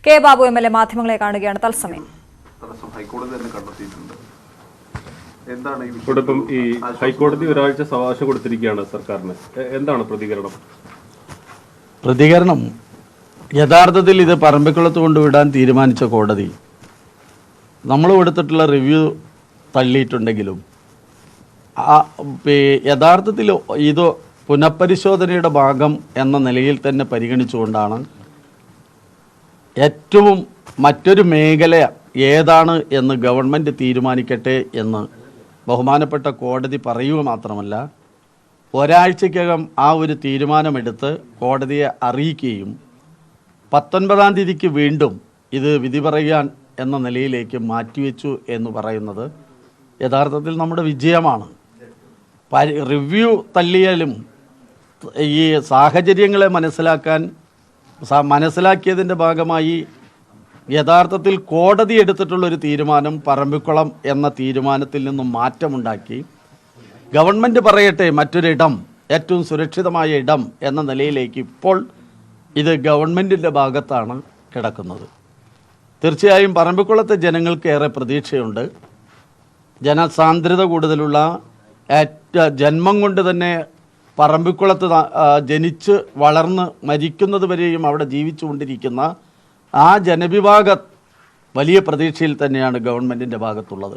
K Babu MLA മാധ്യമങ്ങളെ കാണുകയാണ് തത്സമയം. ഇപ്പം ഈ ഹൈക്കോടതി ഒരാഴ്ച അവകാശം കൊടുത്തിരിക്കുകയാണ് സർക്കാരിന്. എന്താണ് പ്രതികരണം? യഥാർത്ഥത്തിൽ ഇത് പറമ്പിക്കുളത്ത് കൊണ്ടുവിടാൻ തീരുമാനിച്ച കോടതി നമ്മൾ കൊടുത്തിട്ടുള്ള റിവ്യൂ തള്ളിയിട്ടുണ്ടെങ്കിലും യഥാർത്ഥത്തിൽ ഇത് പുനഃപരിശോധനയുടെ ഭാഗം എന്ന നിലയിൽ തന്നെ പരിഗണിച്ചുകൊണ്ടാണ് ഏറ്റവും മറ്റൊരു മേഖല ഏതാണ് എന്ന് ഗവൺമെൻറ് തീരുമാനിക്കട്ടെ എന്ന് ബഹുമാനപ്പെട്ട കോടതി പറയുക മാത്രമല്ല ഒരാഴ്ചക്കകം ആ ഒരു തീരുമാനമെടുത്ത് കോടതിയെ അറിയിക്കുകയും 19-ാം തീയതിക്ക് വീണ്ടും ഇത് വിധി പറയാൻ എന്ന നിലയിലേക്ക് മാറ്റിവെച്ചു എന്ന് പറയുന്നത് യഥാർത്ഥത്തിൽ നമ്മുടെ വിജയമാണ്. റിവ്യൂ തള്ളിയാലും ഈ സാഹചര്യങ്ങളെ മനസ്സിലാക്കിയതിൻ്റെ ഭാഗമായി യഥാർത്ഥത്തിൽ കോടതി എടുത്തിട്ടുള്ളൊരു തീരുമാനം പറമ്പിക്കുളം എന്ന തീരുമാനത്തിൽ നിന്നും മാറ്റമുണ്ടാക്കി ഗവൺമെൻറ് പറയട്ടെ മറ്റൊരിടം ഏറ്റവും സുരക്ഷിതമായ ഇടം എന്ന നിലയിലേക്ക് ഇപ്പോൾ ഇത് ഗവൺമെൻറ്റിൻ്റെ ഭാഗത്താണ് കിടക്കുന്നത്. തീർച്ചയായും പറമ്പിക്കുളത്തെ ജനങ്ങൾക്ക് ഏറെ പ്രതീക്ഷയുണ്ട്. ജനസാന്ദ്രത കൂടുതലുള്ള ജന്മം കൊണ്ട് തന്നെ പറമ്പിക്കുളത്ത് ജനിച്ച് വളർന്ന് മരിക്കുന്നത് വരെയും അവിടെ ജീവിച്ചു കൊണ്ടിരിക്കുന്ന ആ ജനവിഭാഗം വലിയ പ്രതീക്ഷയിൽ തന്നെയാണ് ഗവൺമെൻറ്റിൻ്റെ ഭാഗത്തുള്ളത്.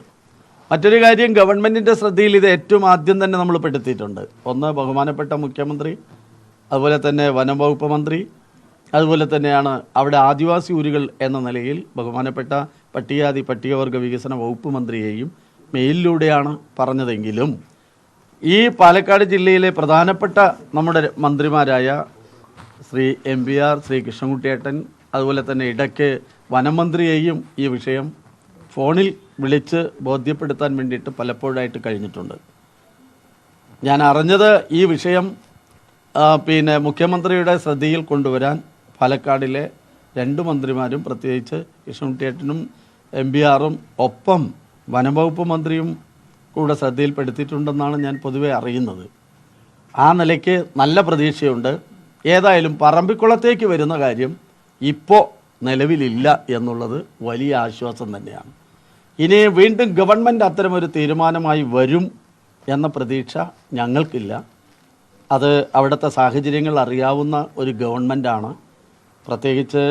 മറ്റൊരു കാര്യം, ഗവൺമെൻറ്റിൻ്റെ ശ്രദ്ധയിൽ ഇത് ഏറ്റവും ആദ്യം തന്നെ നമ്മൾ പെടുത്തിയിട്ടുണ്ട്. ഒന്ന്, ബഹുമാനപ്പെട്ട മുഖ്യമന്ത്രി, അതുപോലെ തന്നെ വനം വകുപ്പ് മന്ത്രി, അതുപോലെ തന്നെയാണ് അവിടെ ആദിവാസി ഊരുകൾ എന്ന നിലയിൽ ബഹുമാനപ്പെട്ട പട്ടികവർഗ വികസന വകുപ്പ് മന്ത്രിയെയും മെയിലിലൂടെയാണ് പറഞ്ഞതെങ്കിലും ഈ പാലക്കാട് ജില്ലയിലെ പ്രധാനപ്പെട്ട നമ്മുടെ മന്ത്രിമാരായ ശ്രീ MBR, ശ്രീ കൃഷ്ണൻകുട്ടിയേട്ടൻ, അതുപോലെ തന്നെ ഇടയ്ക്ക് വനമന്ത്രിയെയും ഈ വിഷയം ഫോണിൽ വിളിച്ച് ബോധ്യപ്പെടുത്താൻ വേണ്ടിയിട്ട് പലപ്പോഴായിട്ട് കഴിഞ്ഞിട്ടുണ്ട്. ഞാൻ അറിഞ്ഞത് ഈ വിഷയം മുഖ്യമന്ത്രിയുടെ ശ്രദ്ധയിൽ കൊണ്ടുവരാൻ പാലക്കാടിലെ 2 മന്ത്രിമാരും പ്രത്യേകിച്ച് കൃഷ്ണൻകുട്ടിയേട്ടനും MBRും ഒപ്പം വനംവകുപ്പ് മന്ത്രിയും കൂടെ ശ്രദ്ധയിൽപ്പെടുത്തിയിട്ടുണ്ടെന്നാണ് ഞാൻ പൊതുവെ അറിയുന്നത്. ആ നിലയ്ക്ക് നല്ല പ്രതീക്ഷയുണ്ട്. ഏതായാലും പറമ്പിക്കുളത്തേക്ക് വരുന്ന കാര്യം ഇപ്പോൾ നിലവിലില്ല എന്നുള്ളത് വലിയ ആശ്വാസം തന്നെയാണ്. ഇനി വീണ്ടും ഗവൺമെൻറ് അത്തരമൊരു തീരുമാനമായി വരും എന്ന പ്രതീക്ഷ ഞങ്ങൾക്കില്ല. അത് അവിടുത്തെ സാഹചര്യങ്ങൾ അറിയാവുന്ന ഒരു ഗവൺമെൻറ്റാണ്. പ്രത്യേകിച്ച്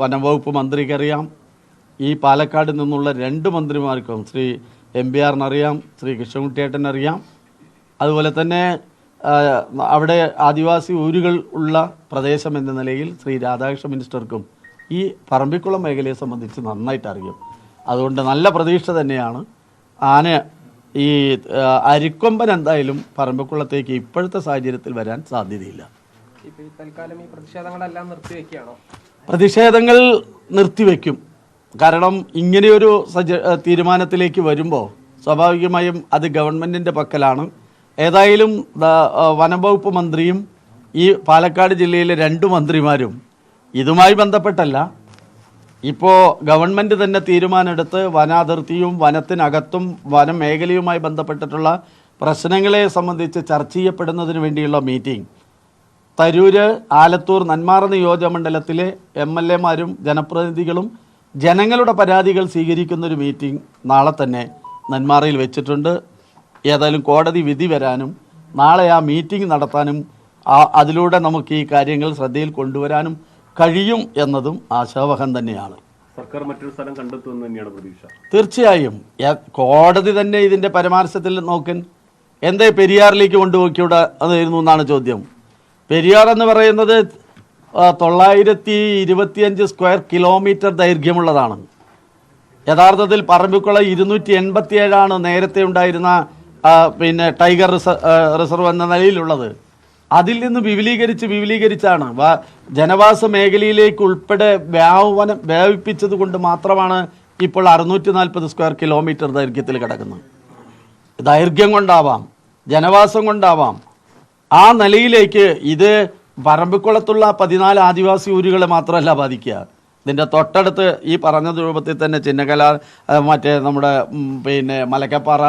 വനംവകുപ്പ് മന്ത്രിക്കറിയാം, ഈ പാലക്കാട് നിന്നുള്ള 2 മന്ത്രിമാർക്കും ശ്രീ MBRനറിയാം, ശ്രീ കൃഷ്ണൻകുട്ടിയേട്ടനറിയാം, അതുപോലെ തന്നെ അവിടെ ആദിവാസി ഊരുകൾ ഉള്ള പ്രദേശം എന്ന നിലയിൽ ശ്രീ രാധാകൃഷ്ണ മിനിസ്റ്റർക്കും ഈ പറമ്പിക്കുളം മേഖലയെ സംബന്ധിച്ച് നന്നായിട്ട് അറിയും. അതുകൊണ്ട് നല്ല പ്രതീക്ഷ തന്നെയാണ്. ഈ അരിക്കൊമ്പൻ എന്തായാലും പറമ്പിക്കുളത്തേക്ക് ഇപ്പോഴത്തെ സാഹചര്യത്തിൽ വരാൻ സാധ്യതയില്ല. പ്രതിഷേധങ്ങൾ നിർത്തിവെക്കും. കാരണം ഇങ്ങനെയൊരു തീരുമാനത്തിലേക്ക് വരുമ്പോൾ സ്വാഭാവികമായും അത് ഗവൺമെൻറ്റിൻ്റെ പക്കലാണ്. ഏതായാലും വനംവകുപ്പ് മന്ത്രിയും ഈ പാലക്കാട് ജില്ലയിലെ 2 മന്ത്രിമാരും ഇതുമായി ബന്ധപ്പെട്ടല്ല, ഇപ്പോൾ ഗവൺമെൻറ് തന്നെ തീരുമാനമെടുത്ത് വനാതിർത്തിയും വനത്തിനകത്തും വനമേഖലയുമായി ബന്ധപ്പെട്ടിട്ടുള്ള പ്രശ്നങ്ങളെ സംബന്ധിച്ച് ചർച്ച ചെയ്യപ്പെടുന്നതിന് വേണ്ടിയുള്ള മീറ്റിംഗ് തരൂര്, ആലത്തൂർ, നെന്മാറ നിയോജകമണ്ഡലത്തിലെ MLAമാരും ജനപ്രതിനിധികളും ജനങ്ങളുടെ പരാതികൾ സ്വീകരിക്കുന്നൊരു മീറ്റിംഗ് നാളെ തന്നെ നെന്മാറയിൽ വെച്ചിട്ടുണ്ട്. ഏതായാലും കോടതി വിധി വരാനും നാളെ ആ മീറ്റിംഗ് നടത്താനും അതിലൂടെ നമുക്ക് ഈ കാര്യങ്ങൾ ശ്രദ്ധയിൽ കൊണ്ടുവരാനും കഴിയും എന്നതും ആശാവഹം തന്നെയാണ്. സർക്കാർ മറ്റൊരു സ്ഥലം കണ്ടെത്തുമെന്ന് തന്നെയാണ് പ്രതീക്ഷ. തീർച്ചയായും കോടതി തന്നെ ഇതിൻ്റെ പരാമർശത്തിൽ നോക്കൻ എന്തേ പെരിയാറിലേക്ക് കൊണ്ടുപോയിക്കൂടെ അതായിരുന്നു എന്നാണ് ചോദ്യം. പെരിയാർ എന്ന് പറയുന്നത് 925 സ്ക്വയർ കിലോമീറ്റർ ദൈർഘ്യമുള്ളതാണ്. യഥാർത്ഥത്തിൽ പറമ്പിക്കുളം 287 നേരത്തെ ഉണ്ടായിരുന്ന ടൈഗർ റിസർവ് എന്ന നിലയിലുള്ളത്. അതിൽ നിന്ന് വിപുലീകരിച്ചാണ് ജനവാസ മേഖലയിലേക്ക് ഉൾപ്പെടെ വ്യാപിപ്പിച്ചത് കൊണ്ട് മാത്രമാണ് ഇപ്പോൾ 640 സ്ക്വയർ കിലോമീറ്റർ ദൈർഘ്യത്തിൽ കിടക്കുന്നത്. ദൈർഘ്യം കൊണ്ടാവാം, ജനവാസം കൊണ്ടാവാം. ആ നിലയിലേക്ക് ഇത് പറമ്പിക്കുളത്തുള്ള 14 ആദിവാസി ഊരുകളെ മാത്രമല്ല ബാധിക്കുക. ഇതിൻ്റെ തൊട്ടടുത്ത് ഈ പറഞ്ഞ രൂപത്തിൽ തന്നെ ചിന്നകല, നമ്മുടെ മലക്കപ്പാറ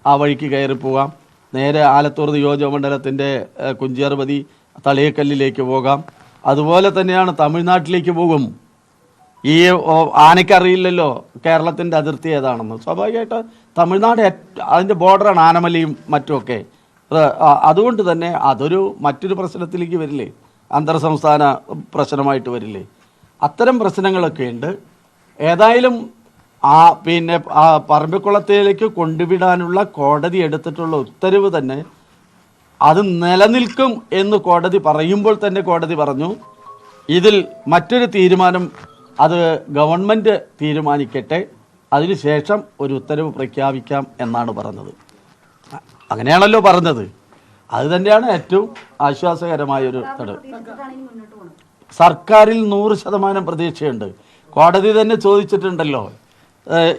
ആ വഴിക്ക് കയറി പോകാം. നേരെ ആലത്തൂർ നിയോജകമണ്ഡലത്തിൻ്റെ കുഞ്ചേർപതി തളിയക്കല്ലിലേക്ക് പോകാം. അതുപോലെ തന്നെയാണ് തമിഴ്നാട്ടിലേക്ക് പോകും. ഈ ആനയ്ക്കറിയില്ലല്ലോ കേരളത്തിൻ്റെ അതിർത്തി ഏതാണെന്ന്. സ്വാഭാവികമായിട്ട് തമിഴ്നാട് അതിൻ്റെ ബോർഡറാണ് ആനമലയും മറ്റുമൊക്കെ. അതുകൊണ്ട് തന്നെ അതൊരു മറ്റൊരു പ്രശ്നത്തിലേക്ക് വരില്ലേ, അന്തർ സംസ്ഥാന പ്രശ്നമായിട്ട് വരില്ലേ. അത്തരം പ്രശ്നങ്ങളൊക്കെ ഉണ്ട്. ഏതായാലും പറമ്പിക്കുളത്തിലേക്ക് കൊണ്ടുവിടാനുള്ള കോടതി എടുത്തിട്ടുള്ള ഉത്തരവ് തന്നെ അത് നിലനിൽക്കും എന്ന് കോടതി പറയുമ്പോൾ തന്നെ കോടതി പറഞ്ഞു ഇതിൽ മറ്റൊരു തീരുമാനം അത് ഗവൺമെൻറ് തീരുമാനിക്കട്ടെ, അതിനുശേഷം ഒരു ഉത്തരവ് പ്രഖ്യാപിക്കാം എന്നാണ് പറഞ്ഞത്. അങ്ങനെയാണല്ലോ പറഞ്ഞത്. അത് തന്നെയാണ് ഏറ്റവും ആശ്വാസകരമായൊരു ഘടകം. സർക്കാരിൽ 100% പ്രതീക്ഷയുണ്ട്. കോടതി തന്നെ ചോദിച്ചിട്ടുണ്ടല്ലോ,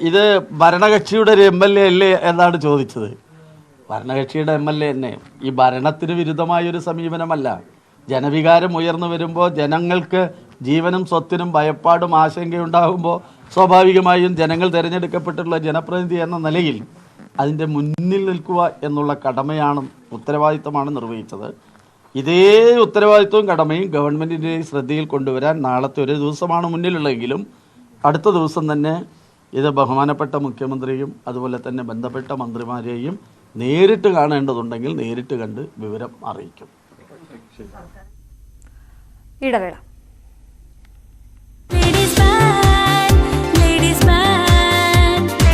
ഇത് ഭരണകക്ഷിയുടെ ഒരു MLA അല്ലേ എന്നാണ് ചോദിച്ചത്. ഭരണകക്ഷിയുടെ MLA തന്നെ. ഈ ഭരണത്തിന് വിരുദ്ധമായൊരു സമീപനമല്ല. ജനവികാരം ഉയർന്നു വരുമ്പോൾ, ജനങ്ങൾക്ക് ജീവനും സ്വത്തിനും ഭയപ്പാടും ആശങ്കയുണ്ടാകുമ്പോൾ സ്വാഭാവികമായും ജനങ്ങൾ തിരഞ്ഞെടുക്കപ്പെട്ടിട്ടുള്ള ജനപ്രതിനിധി എന്ന നിലയിൽ അതിൻ്റെ മുന്നിൽ നിൽക്കുക എന്നുള്ള കടമയാണ്, ഉത്തരവാദിത്തമാണ് നിർവഹിച്ചത്. ഇതേ ഉത്തരവാദിത്വവും കടമയും ഗവൺമെൻറ്റിൻ്റെ ശ്രദ്ധയിൽ കൊണ്ടുവരാൻ നാളത്തെ ഒരു ദിവസമാണ് മുന്നിലുള്ളതെങ്കിലും അടുത്ത ദിവസം തന്നെ ഇത് ബഹുമാനപ്പെട്ട മുഖ്യമന്ത്രിയും അതുപോലെ തന്നെ ബന്ധപ്പെട്ട മന്ത്രിമാരെയും നേരിട്ട് കാണേണ്ടതുണ്ടെങ്കിൽ നേരിട്ട് കണ്ട് വിവരം അറിയിക്കും. ഇടവേള.